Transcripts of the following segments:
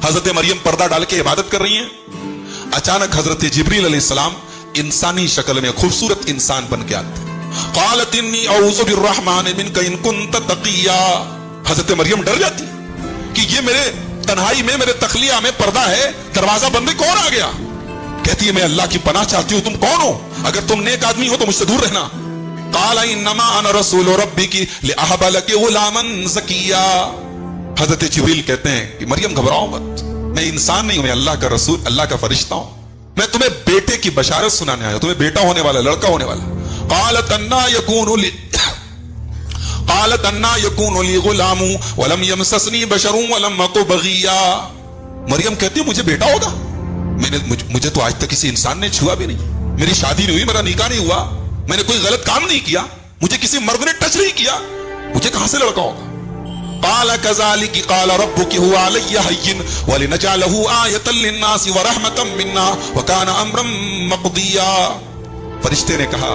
हजरत मरियम पर्दा डाल के इबादत कर रही हैं। अचानक हजरत जिब्रील अलैहिस्सलाम इंसानी शक्ल में खूबसूरत इंसान बन के आते हैं। क़ालत इन्नी औज़ु बिर्रहमान मिनका इन कुन्त तक़िया। हजरत मरियम डर जाती कि ये मेरे तन्हाई में, मेरे तखलिया में पर्दा है, दरवाजा बंद है, कौन आ गया? कहती है मैं अल्लाह की पनाह चाहती हूँ, तुम कौन हो? अगर तुम नेक आदमी हो तो मुझसे दूर रहना। क़ाल इन्नमा अना रसूलु रब्बिकी लिअहब लकी गुलामन ज़किया। हजरत जिब्रील कहते हैं कि मरियम घबराओ मत, मैं इंसान नहीं हूं, मैं अल्लाह का रसूल, अल्लाह का फरिश्ता हूं। मैं तुम्हें बेटे की बशारत सुनाने आया हूं, तुम्हें बेटा होने वाला, लड़का होने वाला। क़ालत अन्ना यकूनु ली गुलामु वलम यमससनी बशरुन वलम अकु बगिया। मरियम कहती है मुझे बेटा होगा? मुझे तो आज तक किसी इंसान ने छुआ भी नहीं, मेरी शादी नहीं हुई, मेरा निकाह नहीं हुआ, मैंने कोई गलत काम नहीं किया, मुझे किसी मर्द ने टच नहीं किया, मुझे कहां से लड़का होगा? क़ाल कज़ालिकी क़ाल रब्बुकी हुवा अलय्या हय्यिन वलिनजअलहु आयतन लिन्नासि व रहमतम मिन्ना व कान अम्रन मक़दिया। फरिश्ते ने कहा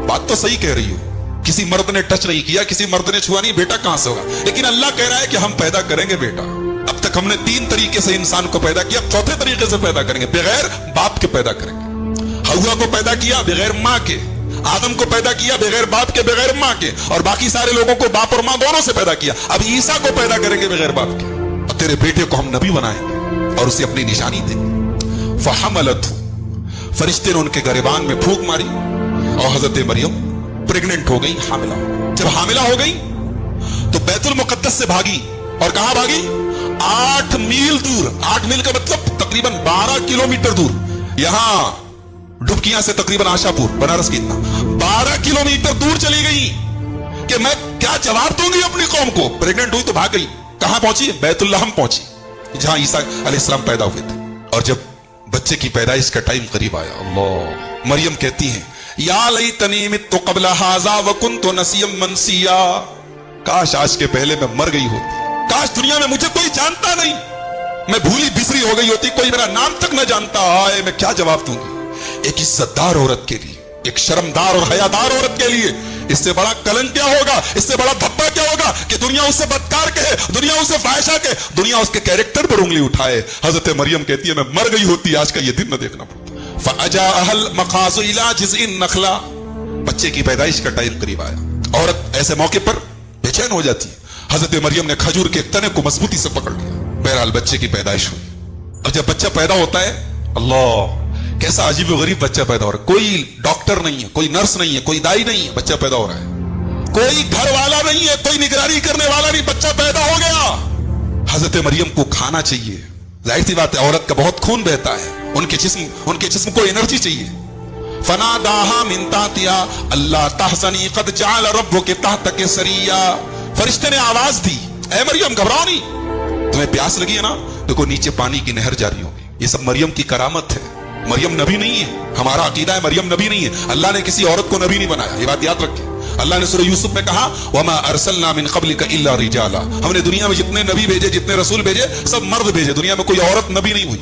बात तो सही कह रही हो, किसी मर्द ने टच नहीं किया, किसी मर्द ने छुआ नहीं, बेटा कहां से होगा? लेकिन अल्लाह कह रहा है कि हम पैदा करेंगे बेटा। अब तक हमने 3 तरीके से इंसान को पैदा किया, चौथे तरीके से पैदा करेंगे, बगैर बाप के पैदा करेंगे। हव्वा को पैदा किया बगैर माँ के, आदम को पैदा किया बगैर बाप के, बगैर माँ के, और बाकी सारे लोगों को बाप और माँ दोनों से पैदा किया। अब ईसा को पैदा करेंगे बगैर बाप के, और तेरे बेटे को हम नबी बनाएंगे और उसे अपनी निशानी देंगे। फहमलतहु, फरिश्ते ने उनके गरिबान में फूंक मारी और हजरत मरियम प्रेग्नेंट हो गई, हामिला हो गई। जब हामिला हो गई तो बैतुल मुकद्दस से भागी, और कहां भागी? 8 मील दूर। 8 मील का मतलब तकरीबन 12 किलोमीटर दूर। यहां डुबकियां से तकरीबन आशापुर, बनारस की इतना 12 किलोमीटर दूर चली गई कि मैं क्या जवाब दूंगी अपनी कौम को। प्रेग्नेंट हुई तो भाग गई। कहां पहुंची? बैतुल्लाहम पहुंची, जहां ईसा अलैहिस्सलाम पैदा हुए थे। और जब बच्चे की पैदाइश का टाइम करीब आया, अल्लाह, मरियम कहती हैं या लैतनी मित्तु क़ब्ल हाज़ा व कुन्तु नसिय्यम मनसिया। काश आज के पहले मैं मर गई होती, काश दुनिया में मुझे कोई जानता नहीं, मैं भूली बिसरी हो गई होती, कोई मेरा नाम तक न जानता। हाय, मैं क्या जवाब दूंगी एक इज्जतदार औरत के लिए, एक शर्मदार और हयादार औरत के लिए? इससे बड़ा कलंक क्या होगा, इससे बड़ा धब्बा क्या होगा कि दुनिया उससे बदकार कहे, दुनिया उससे फाहिशा कहे, दुनिया उसके कैरेक्टर पर उंगली उठाए। हजरत मरियम कहती है मैं मर गई होती, आज का ये दिन न देखना पड़ता। फ़अजाअहल मखाज़ु इला जिज़इन नखला। बच्चे की पैदाइश का टाइम करीब आया। औरत ऐसे मौके पर बेचैन हो जाती है। हजरत मरियम ने खजूर के तने को मजबूती से पकड़ लिया। बहरहाल बच्चे की पैदाइश हुई। और जब बच्चा पैदा होता है, अल्लाह, कैसा अजीब व गरीब बच्चा पैदा हो रहा है। कोई डॉक्टर नहीं है, कोई नर्स नहीं है, कोई दाई नहीं है, बच्चा पैदा हो रहा है। कोई घर वाला नहीं है, कोई निगरानी करने वाला नहीं, बच्चा पैदा हो गया। हजरत मरियम को खाना चाहिए, जाहिर सी बात है, औरत का बहुत खून बहता है, उनके जिस्म को एनर्जी चाहिए। फनादाहा मिन ताहतिहा अल्ला तहज़नी क़द जअल रब्बुकी तहतकी सरिया। फरिश्ते ने आवाज दी, ऐ मरियम घबराओ नहीं, तुम्हें प्यास लगी है ना, देखो नीचे पानी की नहर जारी होगी। ये सब मरियम की करामत है। मरियम नबी नहीं है, हमारा अकीदा है मरियम नबी नहीं है। अल्लाह ने किसी औरत को नबी नहीं बनाया, ये बात याद रखें। अल्लाह ने सूरह यूसुफ में कहा वमा अरसलना मिन क़ब्लिका इल्ला रिजाला। हमने दुनिया में जितने नबी भेजे, जितने रसूल भेजे, सब मर्द भेजे, दुनिया में कोई औरत नबी नहीं हुई।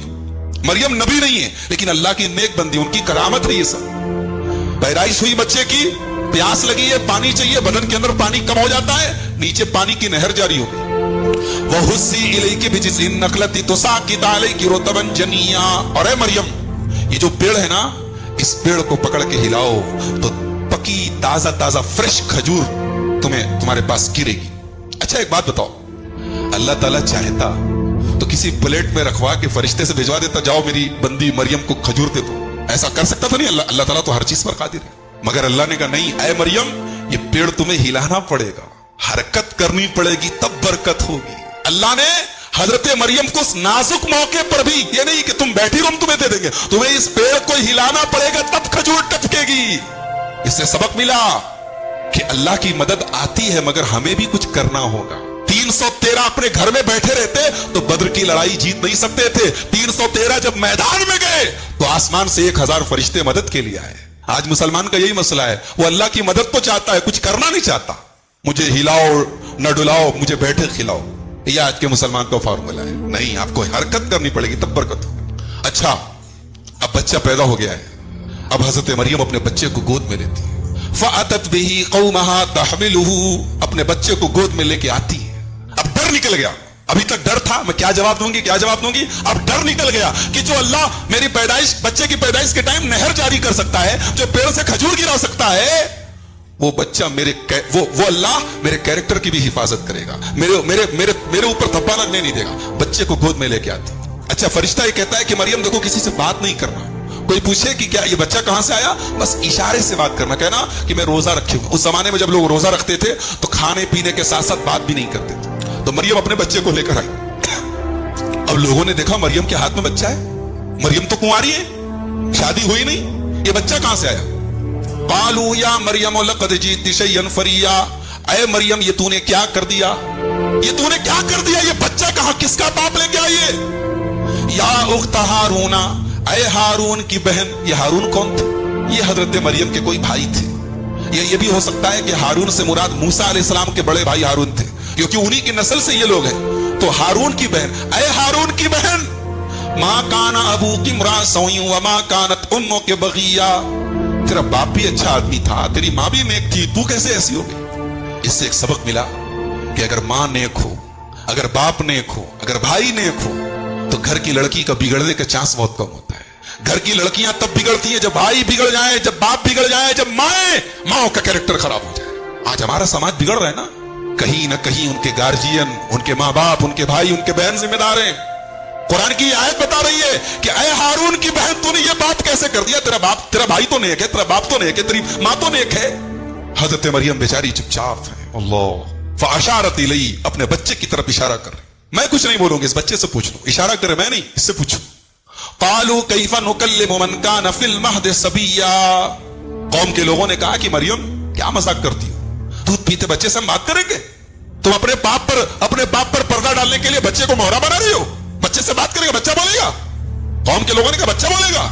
मरियम नबी नहीं है, लेकिन अल्लाह की नेक बंदी, उनकी करामत है ये सब। पैदाइश हुई बच्चे की, प्यास लगी है, पानी चाहिए, बदन के अंदर पानी कम हो जाता है, नीचे पानी की नहर जारी हो गई। वहुस्सी इलैकी बिजिज़इन नखलति तुसाक़ित अलैकी रुतबन जनिया। और ऐ मरियम, ये जो पेड़ है ना, इस पेड़ को पकड़ के हिलाओ तो पकी ताजा ताजा फ्रेश खजूर तुम्हारे पास गिरेगी। अच्छा एक बात बताओ, अल्लाह ताला चाहता तो किसी प्लेट में रखवा के फरिश्ते से भिजवा देता, जाओ मेरी बंदी मरियम को खजूर दे दो। ऐसा कर सकता था नहीं? अल्लाह ताला तो हर चीज पर कादिर है। मगर अल्लाह ने कहा नहीं, ऐ मरियम, ये पेड़ तुम्हें हिलाना पड़ेगा, हरकत करनी पड़ेगी, तब बरकत होगी। अल्लाह ने हजरत मरियम को उस नाजुक मौके पर भी, ये नहीं कि तुम बैठी रहो हम तुम्हें दे देंगे, तुम्हें इस पेड़ को हिलाना पड़ेगा तब खजूर टपकेगी। इससे सबक मिला कि अल्लाह की मदद आती है, मगर हमें भी कुछ करना होगा। 313 अपने घर में बैठे रहते तो बद्र की लड़ाई जीत नहीं सकते थे। 313 जब मैदान में गए तो आसमान से 1000 फरिश्ते मदद के लिए आए। आज मुसलमान का यही मसला है, वो अल्लाह की मदद तो चाहता है, कुछ करना नहीं चाहता। मुझे हिलाओ न डुलाओ, मुझे बैठे खिलाओ, ये आज के मुसलमान का फार्मूला है। नहीं, आपको हरकत करनी पड़ेगी तब बरकत हो। अच्छा, अब बच्चा पैदा हो गया है। अब हजरत मरियम अपने बच्चे को गोद में लेती है। फ़अतत बिही क़ौमहा तहमिलुहु, अपने बच्चे को गोद में लेके आती है। अब डर निकल गया, अभी तक डर था, मैं क्या जवाब दूंगी क्या जवाब दूंगी, अब डर निकल गया कि जो अल्लाह मेरी पैदाइश, बच्चे की पैदाइश के टाइम नहर जारी कर सकता है, जो पेड़ से खजूर गिरा सकता है, वो बच्चा वो अल्लाह मेरे कैरेक्टर की भी हिफाजत करेगा, मेरे ऊपर धब्बा लगने नहीं देगा। बच्चे को गोद में लेके आती। अच्छा, फरिश्ता ये कहता है कि मरियम देखो, किसी से बात नहीं करना, कोई पूछे कि क्या ये बच्चा कहां से आया, बस इशारे से बात करना, कहना कि मैं रोजा रखे हूं। उस जमाने में जब लोग रोजा रखते थे तो खाने पीने के साथ साथ बात भी नहीं करते थे। तो मरियम अपने बच्चे को लेकर आई। अब लोगों ने देखा मरियम के हाथ में बच्चा है, मरियम तो कुंवारी है, शादी हुई नहीं, ये बच्चा कहां से आया। कालू या मरियम लक़द जीति शैयन फरिया, अरे मरियम ये तूने क्या कर दिया, ये तूने क्या कर दिया, ये बच्चा कहां, किसका बाप लेके आई है। या उख्त हारूना, अरे हारून की बहन, ये हारून कौन थे, ये हजरत मरियम के कोई भाई थे। ये भी हो सकता है कि हारून से मुराद मूसा अलैहिस्सलाम के बड़े भाई हारून थे, क्योंकि उन्हीं की नस्ल से ये लोग हैं। तो हारून की बहन, अरे हारून की बहन, मां काना अबू की मुरा सौई व मां कानत उम्मो के बगिया, तेरा बाप भी अच्छा आदमी था, तेरी मां भी नेक थी, तू कैसे ऐसी हो गई। इससे एक सबक मिला कि अगर मां नेक हो, अगर बाप नेक हो, अगर भाई नेक हो, तो घर की लड़की का बिगड़ने का चांस बहुत कम होता है। घर की लड़कियां तब बिगड़ती हैं जब भाई बिगड़ जाए, जब बाप बिगड़ जाए, जब माओ का कैरेक्टर खराब हो जाए। आज हमारा समाज बिगड़ रहा है ना, कहीं ना कहीं उनके गार्जियन, उनके माँ बाप, उनके भाई, उनके बहन जिम्मेदार हैं। कुरान की आयत बता रही है कि अय हारून की बहन, तूने ये बात कैसे कर दिया, तेरा भाई तो नेक है, तेरा बाप तो नेक है, तेरी माँ तो नेक है। हजरत मरियम बेचारी चुपचाप है। अल्लाह फअशारत इलैहि, अपने बच्चे की तरफ इशारा कर रहे। मैं कुछ नहीं बोलूंगी, इस बच्चे से पूछ लो, इशारा करे, मैं नहीं, इससे पूछो। कालू कैफा नुकल्लिमु मन कान फिल महद सबिया, कौम के लोगों ने कहा कि मरियम क्या मजाक करती हो, दूध पीते बच्चे से हम बात करेंगे, तुम अपने बाप पर पर्दा डालने के लिए बच्चे को मोहरा बना रही हो, बच्चे से बात करेगा, बच्चा बोलेगा। कौम के लोगों ने कहा बच्चा बोलेगा,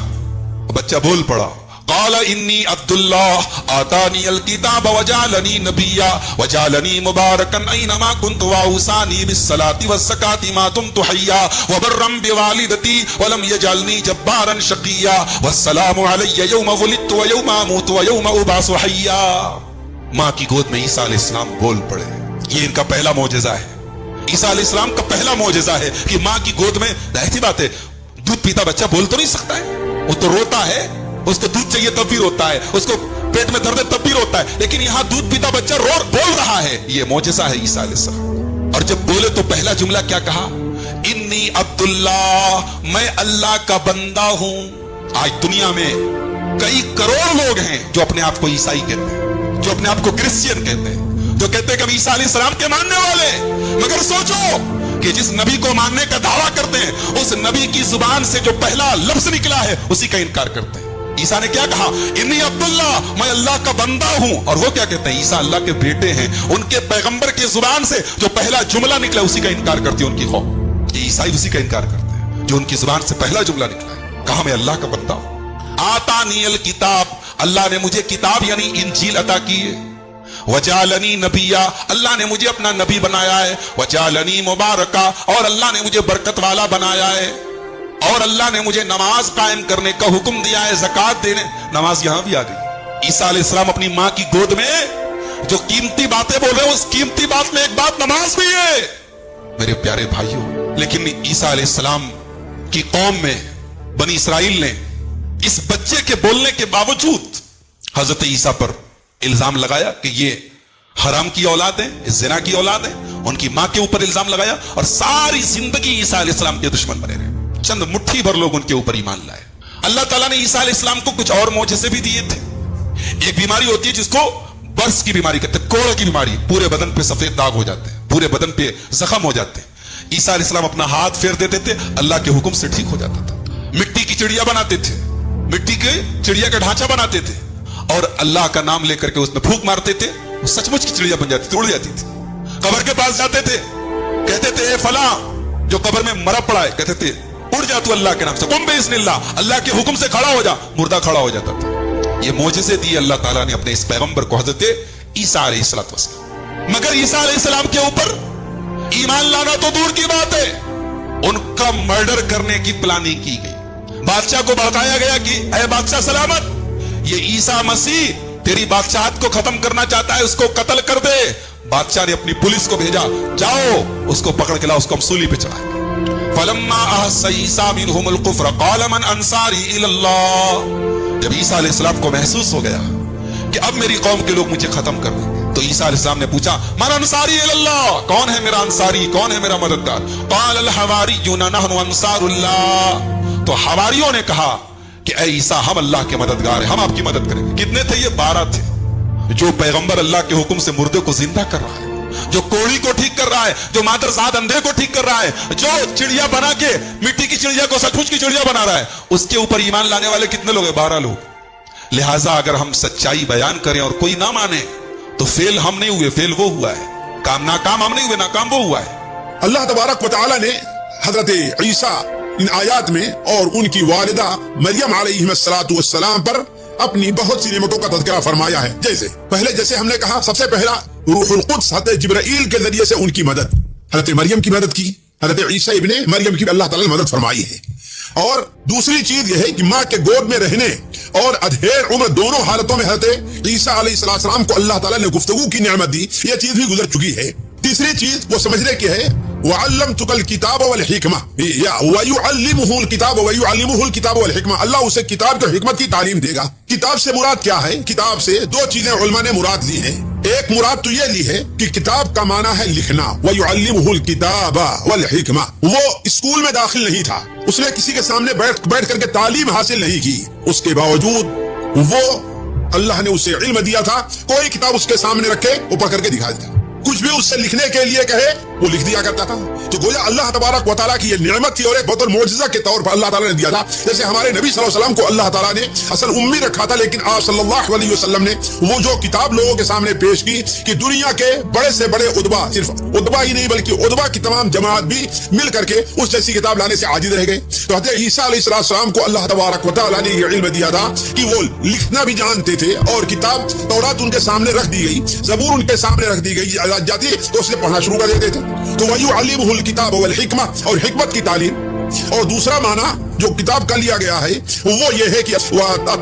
बच्चा बोल पड़ा। काला इन्नी अब्दुल्लाह आतानी अल किताब वजालनी नबिया वजालनी मुबारकन ऐनमा कुन्तु वौसानी बिस्सलाति वज़्ज़काति मा दुम्तु हय्या वबर्रम बिवालिदती वलम यजअलनी जब्बारन शकिया वस्सलामु अलैया यौम वुलिदतु व यौम अमूतु व यौम उबासु हय्या। मां की गोद में ईसा अलैहिस्सलाम बोल पड़े। ये इनका पहला मौजज़ा है, ईसा अलैहिस्सलाम का पहला मौजज़ा है कि मां की गोद में, ऐसी बात है, दूध पीता बच्चा बोल तो नहीं सकता है, वो तो रोता है, उसको दूध चाहिए तब भी रोता है, उसको पेट में दर्द है तब भी रोता है, लेकिन यहां दूध पीता बच्चा बोल रहा है। ये मौजज़ा है ईसा अलैहिस्सलाम। और जब बोले तो पहला जुमला क्या कहा, इन्नी अब्दुल्लाह, मैं अल्लाह का बंदा हूं। आज दुनिया में कई करोड़ लोग हैं जो अपने आप को ईसाई कहते हैं, जो अपने आप को क्रिश्चियन कहते हैं, जो कहते हैं कि हम ईसा अलैहिस्सलाम के मानने वाले। मगर सोचो कि जिस नबी को मानने का दावा करते हैं, उस नबी की जुबान से जो पहला लफ्ज निकला है उसी का इनकार करते हैं। ईसा ने क्या कहा, इन्नी अब्दुल्लाह, मैं अल्लाह का बंदा हूं। और वो क्या कहते हैं, ईसा अल्लाह के बेटे हैं। उनके पैगंबर की जुबान से जो पहला जुमला निकला उसी का इनकार करती है उनकी कौम। ये ईसाई उसी का इनकार करते हैं जो उनकी जुबान से पहला जुमला निकला है। कहा मैं अल्लाह का बंदा हूं। आतानियल किताब, अल्लाह ने मुझे किताब यानी इंजील अता की है। वजालनी नबिया, अल्लाह ने मुझे अपना नबी बनाया है। वजालनी मुबारका, और अल्लाह ने मुझे बरकत वाला बनाया है। और अल्लाह ने मुझे नमाज कायम करने का हुक्म दिया है, ज़कात देने। नमाज यहां भी आ गई। ईसा अलैहिस्सलाम अपनी मां की गोद में जो कीमती बातें बोल रहे हैं, उस कीमती बात में एक बात नमाज भी है मेरे प्यारे भाइयों। लेकिन ईसा अलैहिस्सलाम की कौम में, बनी इसराइल ने इस बच्चे के बोलने के बावजूद हजरत ईसा पर इल्जाम लगाया कि ये हराम की औलाद है, ज़िना की औलाद है। उनकी मां के ऊपर इल्जाम लगाया और सारी जिंदगी ईसा अलैहिस्सलाम के दुश्मन बने रहे। चंद मुट्ठी भर लोग उनके ऊपर ईमान लाए। अल्लाह ताला ने ईसा अलैहिस्सलाम को कुछ और मौजज़े भी दिए थे। एक बीमारी होती है जिसको बर्स की बीमारी कहते हैं, कोढ़ की बीमारी, पूरे बदन पे सफेद दाग हो जाते हैं, पूरे बदन पे जख्म हो जाते हैं। ईसा अलैहिस्सलाम अपना हाथ फेर देते थे, अल्लाह के हुक्म से ठीक हो जाता था। मिट्टी की चिड़िया बनाते थे, मिट्टी के चिड़िया का ढांचा बनाते थे और अल्लाह का नाम लेकर के उसमें फूंक मारते थे, वो सचमुच की चिड़िया बन जाती थी, उड़ जाती थी। कब्र के पास जाते थे, कहते थे फला जो कब्र में मरा पड़ा है, कहते थे उड़ जा तू अल्लाह के नाम से, कुम बिइज़्निल्लाह, अल्लाह के हुक्म से खड़ा हो जा, मुर्दा खड़ा हो जाता था। ये मौजज़े दिए अल्लाह ताला ने अपने इस पैगंबर को, हज़रत ईसा अलैहिस्सलाम। मगर ईसा अलैहिस्सलाम के ऊपर ईमान लाना तो दूर की बात है, उनका मर्डर करने की प्लानिंग की गई। बादशाह को बताया गया कि ऐ बादशाह सलामत, ये ईसा मसीह तेरी बादशाहत को खत्म करना चाहता है, उसको कत्ल कर दे। बादशाह ने अपनी पुलिस को भेजा, जाओ उसको पकड़ के ला, उसको हम सूली पे चढ़ाए। फलम्मा अहस्सा ईसा मिनहुमुल कुफ्र क़ाल मन अंसारी इलल्लाह। जब ईसा अलैहिस्सलाम को महसूस हो गया कि अब मेरी कौम के लोग मुझे खत्म कर देंगे, तो ईसा अलैहिस्सलाम ने पूछा मन अंसारी इलल्लाह, कौन है मेरा अंसारी, कौन है मेरा मददगार? क़ाल अल हवारियुन नहनु अंसारुल्लाह। तो हवारियों ने कहा कि ऐ ईसा, हम अल्लाह के मददगार हैं, हम आपकी मदद करेंगे। कितने थे ये? 12 थे। जो पैगंबर अल्लाह के हुक्म से मुर्दे को जिंदा कर रहा है, जो कोड़ी को ठीक कर रहा है, जो मादरसाद अंधे को ठीक कर रहा है, जो चिड़िया बना के मिट्टी की चिड़िया को सचमुच की चिड़िया बना रहा है, उसके ऊपर ईमान लाने वाले कितने लोग हैं? 12 लोग। लिहाजा अगर हम सच्चाई बयान करें और कोई ना माने तो फेल हम नहीं हुए, फेल वो हुआ है। नाकाम हम नहीं हुए, नाकाम वो हुआ है। अल्लाह तबारक व तआला ने हजरत ईसा इन आयात में और उनकी वालिदा मरियम अलैहिस्सलातु वस्सलाम पर अपनी बहुत सी नेमतों का तज़किरा फरमाया है। जैसे हमने कहा, सबसे पहला रूहुल कुद्स हज़रत जिब्राईल के जरिए से उनकी मदद, हज़रत मरियम की मदद की, हज़रत ईसा इब्ने मरियम की अल्लाह ताला ने मदद फरमाई है। और दूसरी चीज यह है कि माँ के गोद में रहने और अधेड़ उम्र दोनों हालतों में हज़रत ईसा अलैहिस्सलाम को अल्लाह ताला ने गुफ्तगू की नेमत दी, यह चीज भी गुजर चुकी है। तीसरी चीज वो समझने की है, वअल्लमतुकल किताब वल हिकमा या वयुअल्लिमुहुल किताब वयुअल्लिमुहुल किताब वल हिकमा। अल्लाह उसे किताब और हिकमत की तालीम देगा। किताब से मुराद क्या है? किताब से दो चीजें उलमा ने मुराद ली है। एक मुराद तो ये ली है कि किताब का माना है लिखना, वयुअल्लिमुहुल किताब वल हिकमा। वो स्कूल में दाखिल नहीं था, उसने किसी के सामने बैठ करके तालीम हासिल नहीं की, उसके बावजूद वो अल्लाह ने उसे इल्म दिया था। कोई किताब उसके सामने रखे वो पढ़ करके दिखा देता, कुछ भी उससे लिखने के लिए कहे वो लिख दिया करता था। तो गोया अल्लाह तबारक व तआला की ये नेमत थी और एक बहुत मौजज़ा के तौर पर अल्लाह ताला ने दिया था। जैसे हमारे नबी सल्लल्लाहु अलैहि वसल्लम को अल्लाह ताला ने असल उम्मी रखा था, लेकिन आप सल्लल्लाहु अलैहि वसल्लम ने वो जो किताब लोगों के सामने पेश की कि दुनिया के बड़े से बड़े उदबा, सिर्फ उदबा ही नहीं बल्कि उदबा की तमाम जमात भी मिल करके उस जैसी किताब लाने से आजिज रह गए। तो हज़रत ईसा अलैहिस्सलाम को अल्लाह तबारक व तआला ने ये इल्म दिया था कि वो लिखना भी जानते थे, और किताब तौरात उनके सामने रख दी गई, ज़बूर उनके सामने रख दी गई जाती तो उसने पढ़ना शुरू कर देते थे। तो वयुअल्लिमुहुल किताब वल हिकमा, और हिकमत की तालीम। और दूसरा माना जो किताब का लिया गया है वो ये है कि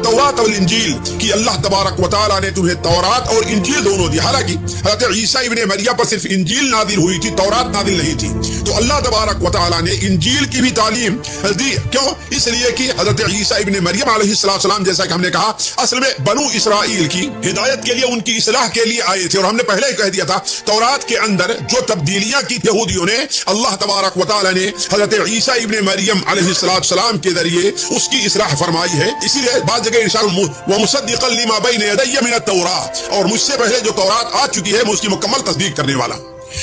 तौरात और इंजील कि अल्लाह तबारक व तआला ने तुम्हें तौरात और इंजील दोनों दी। हालांकि हज़रत ईसा इब्ने मरियम पर सिर्फ इंजील नाजिल हुई थी, तौरात नाजिल नहीं थी। तो अल्लाह तबारक व तआला ने इंजील की भी तालीम दी। क्यों? इसलिए कि हज़रत ईसा इब्ने मरियम अलैहिस्सलाम, जैसा कि हमने कहा, असल में बनु इसराइल की हिदायत के लिए, उनकी इस्लाह के लिए आए थे। और हमने पहले ही कह दिया था, तौरात के अंदर जो तब्दीलियां की यहूदियों ने, अल्लाह तबारक व तआला ने हज़रत ईसा इब्ने मरियम अलैहिस्सलाम के जरिए उसकी इस्लाह फरमाई है। इसीलिए बाद जगह इरशाद व मुसद्दिक़न लिमा बैन यदैया मिन अत-तौरात, और मुझसे पहले जो तौरात आ चुकी है मैं उसकी मुकम्मल तस्दीक करने वाला।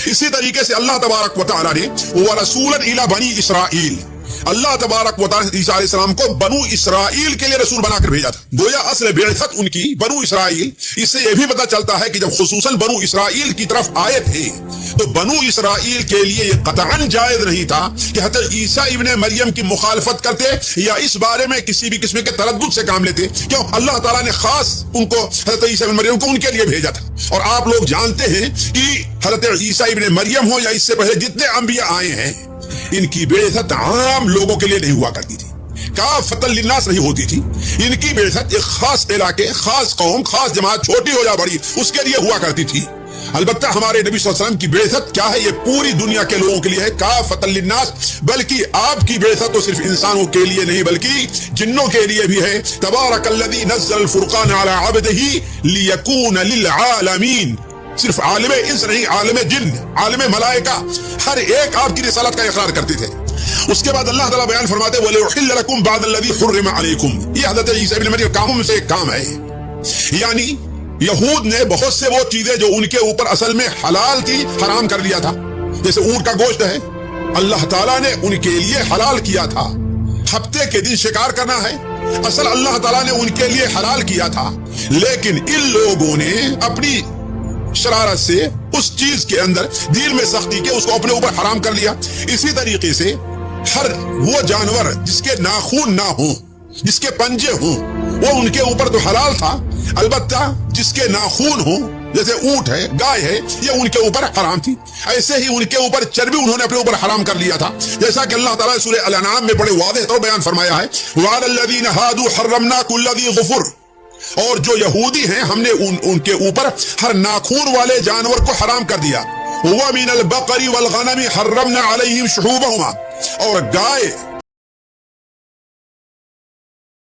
इसी तरीके से अल्लाह तबारक व तआला ने व रसूलन इला बनी इसराइल, अल्लाह तबारक व तआला ईसा अलैहिस्सलाम को बनु इसराइल के लिए रसूल बनाकर भेजा था। गोया असल बिअसत उनकी बनु इसराइल। इससे यह भी पता चलता है कि जब खुसूसन बनु इसराइल की तरफ आए थे तो बनु इसराइल के लिए यह कतअन जायज नहीं था कि हज़रत ईसा इब्ने मरियम की मुखालफत करते या इस बारे में किसी भी किस्म के तरद्दुद से काम लेते। क्यों? अल्लाह ताला ने खास उनको, हज़रत ईसा इब्ने मरियम को उनके लिए भेजा था। और आप लोग जानते हैं कि हज़रत ईसा इब्ने मरियम हो या इससे पहले जितने अंबिया आए हैं, इनकी बेइज्जत आम लोगों के लिए नहीं हुआ करती थी, काफ़तन लिन्नास नहीं होती थी। इनकी बेइज्जत एक खास इलाके, खास कौम, खास जमात, छोटी हो या बड़ी, उसके लिए हुआ करती थी। अलबत्ता हमारे नबी सल्लल्लाहु अलैहि वसल्लम की बेइज्जत क्या है? ये पूरी दुनिया के लोगों के लिए है, काफ़तन लिन्नास। बल्कि आपकी बेइज्जत तो सिर्फ इंसानों के लिए नहीं बल्कि जिन्नों के लिए भी है। तबारकल्लज़ी नज़्ज़ल फ़ुरक़ान अला अब्दिही लियकून लिल आलमीन। सिर्फ आलिम इंस नहीं, आलिम जिन, आलिम मलाइका, हर एक आपकी रिसालत का इकरार करते थे। उसके बाद अल्लाह ताला बयान फरमाते हैं वलियुहिल्ल लकुम बअदल्लज़ी हुर्रिम अलैकुम। ये हज़रत ईसा इब्ने मरियम कामों में से एक काम है। यानी यहूद ने बहुत से वो चीजें जो उनके ऊपर असल में हलाल थी हराम कर दिया था। जैसे ऊंट का गोश्त है, अल्लाह ताला ने उनके लिए हलाल किया था। हफ्ते के दिन शिकार करना है, असल अल्लाह ताला ने उनके लिए हलाल किया था। लेकिन इन लोगों ने अपनी शरारत से उस चीज के अंदर दिल में सख्ती के उसको अपने ऊपर हराम कर लिया। इसी तरीके से हर वो जानवर जिसके नाखून ना हो, जिसके पंजे हो, वो उनके ऊपर तो हलाल था। अलबत्ता जिसके नाखून हो, जैसे ऊंट है, गाय है, ये उनके ऊपर हराम थी। ऐसे ही उनके ऊपर चर्बी उन्होंने अपने ऊपर हराम कर लिया था। जैसा कि अल्लाह ताला सूरह अल-अनआम में बड़े वाज़ेह तौर बयान फरमाया है, वअलल्लज़ीना हादू हर्रमना कुल्ला ज़ी ग़ुफ़ुर। और जो यहूदी हैं हमने उनके ऊपर हर नाखून वाले जानवर को हराम कर दिया। وَمِنَ الْبَقَرِ وَالْغَنَمِ حَرَّمْنَا عَلَيْهِمْ شُحُوبَهُمَا, اور گائے